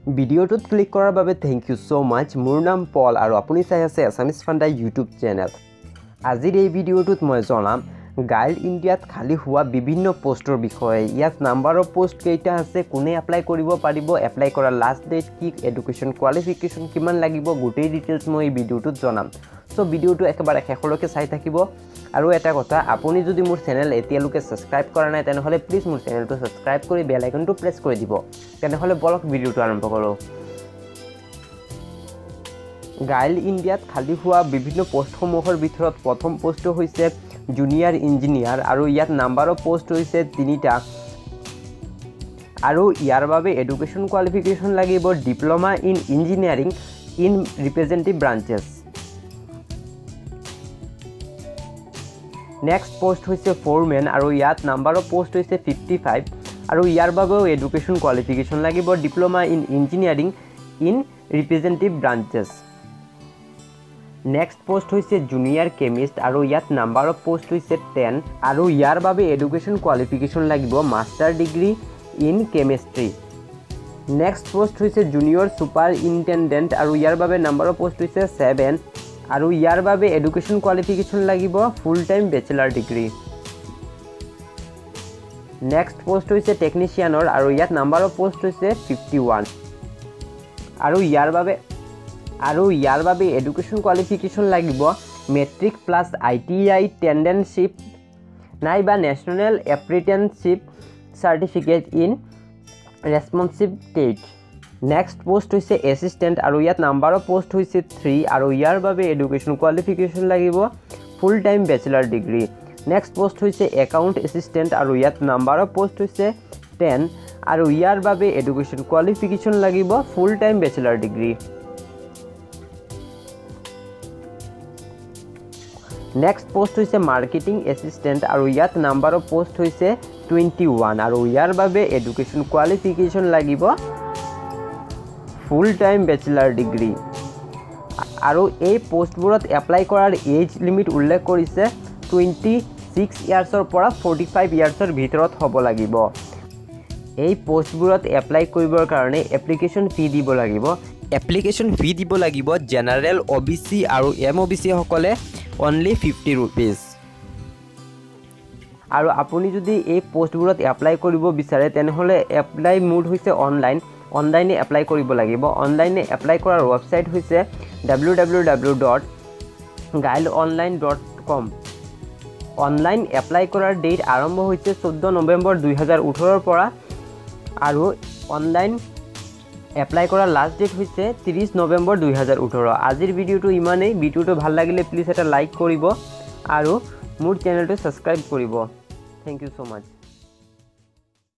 ভিডিওটোত click কৰাৰ বাবে thank U so মাচ। মোৰ নাম পল আৰু আপুনি চাই আছে Assamese Funda ইউটিউব চেনেল। আজিৰ এই ভিডিওটোত মই জনাম গাইল ইণ্ডিয়াত খালি হোৱা বিভিন্ন পোষ্টৰ বিষয়ে। ইয়াত নাম্বাৰ অফ পোষ্ট কেইটা আছে, কোনে এপ্লাই কৰিব পাৰিব, এপ্লাই কৰাৰ লাষ্ট ডেট কি, এডুকেশ্যন কোৱালিফিকেশ্যন কিমান লাগিব, গোটেই ডিটেইলছ মই এই ভিডিওটোত জনাম। সো ভিডিওটো একেবাৰে শেষলৈকে চাই থাকিব। আৰু এটা কথা, আপুনি যদি মোৰ চেনেল এতিয়ালৈকে সাবস্ক্ৰাইব কৰা নাই তেনেহলে প্লিজ মোৰ চেনেলটো সাবস্ক্ৰাইব কৰি বেল আইকনটো প্ৰেছ কৰি দিব। তেনেহলে বলক ভিডিওটো আৰম্ভ কৰো। গাইল ইণ্ডিয়াত খালি হোৱা বিভিন্ন পোষ্টসমূহৰ ভিতৰত প্ৰথম পোষ্টটো হৈছে জুনিয়ৰ ইঞ্জিনিয়াৰ আৰু ইয়াত নাম্বাৰ অফ পোষ্ট হৈছে 3টা। আৰু ইয়াৰ বাবে এডুকেশ্যন কোৱালিফিকেশ্যন লাগিব diploma in engineering in representative branches. Next post হৈছে ফোৰমেন আৰু ইয়াত নাম্বাৰ অফ পোষ্ট হৈছে 55 আৰু ইয়াৰ বাবেও এডুকেশ্যন কোৱালিফিকেশ্যন লাগিব diploma in engineering in representative branches. Next post হৈছে জুনিয়ৰ কেমিষ্ট আৰু ইয়াত নাম্বাৰ অফ পোষ্ট হৈছে 10 আৰু ইয়াৰ বাবে এডুকেশ্যন কোৱালিফিকেশ্যন লাগিব master degree in chemistry. Next post হৈছে জুনিয়ৰ সুপাৰিনটেণ্ডেণ্ট আৰু ইয়াৰ বাবে নাম্বাৰ অফ পোষ্ট হৈছে 7 আৰু ইয়াৰ বাবে এডুকেশ্যন কোৱালিফিকেশ্যন লাগিব full time bachelor degree. Next post হৈছে টেকনিচিয়ানৰ আৰু ইয়াত নাম্বাৰ অফ পোষ্ট হৈছে 51 আৰু ইয়াৰ বাবে এডুকেশ্যন কোৱালিফিকেশ্যন লাগিব মেট্ৰিক প্লাছ ITI টেণ্ডেনশ্বিপ নাইবা national apprenticeship certificate in responsive টেট। নেক্সট পোষ্ট হৈছে এছিষ্টেণ্ট আৰু ইয়াত নাম্বাৰ অফ পোষ্ট হৈছে 3 আৰু ইয়াৰ বাবে এডুকেশ্যন কোৱালিফিকেশ্যন লাগিব full time bachelor degree. Next post হৈছে একাউণ্ট এছিষ্টেণ্ট আৰু ইয়াত নাম্বাৰ অফ পোষ্ট হৈছে 10 আৰু ইয়াৰ বাবে এডুকেশ্যন কোৱালিফিকেশ্যন লাগিব full time bachelor degree. Next post হৈছে মাৰ্কেটিং এছিষ্টেণ্ট আৰু ইয়াত নাম্বাৰ অফ পোষ্ট হৈছে 21 আৰু ইয়াৰ বাবে এডুকেশ্যন কোৱালিফিকেশ্যন লাগিব ফুল টাইম বেচেলাৰ ডিগ্ৰী। আৰু এই পোষ্টবোৰত এপ্লাই কৰাৰ এজ লিমিট উল্লেখ কৰিছে 26 ইয়াৰ্ছৰ পৰা 45 ইয়াৰ্ছৰ ভিতৰত হ'ব লাগিব। এই পোষ্টবোৰত এপ্লাই কৰিবৰ কাৰণে এপ্লিকেশ্যন ফি দিব লাগিব। এপ্লিকেশ্যন ফি দিব লাগিব জেনাৰেল OBC আৰু MOBC সকলে অনলি 50 rupees। আৰু আপুনি যদি এই পোষ্টবোৰত এপ্লাই কৰিব বিচাৰে তেনেহলে এপ্লাই মোড হৈছে অনলাইনে এপ্লাই কৰিব লাগিব। অনলাইনে এপ্লাই কৰাৰ ৱেবছাইট হৈছে www.gailonline.com। অনলাইন এপ্লাই কৰাৰ ডেট আৰম্ভ হৈছে 14 নৱেম্বৰ 2018 পৰা আৰু অনলাইন এপ্লাই কৰাৰ লাষ্ট ডেট হৈছে 30 নৱেম্বৰ 2018। আজিৰ ভিডিওটো ইমানেই। ভিডিওটো ভাল লাগিলে প্লিজ এটা লাইক কৰিব আৰু মোৰ চেনেলটো সাবস্ক্ৰাইব কৰিব। থ্যাংক ইউ সো মাচ।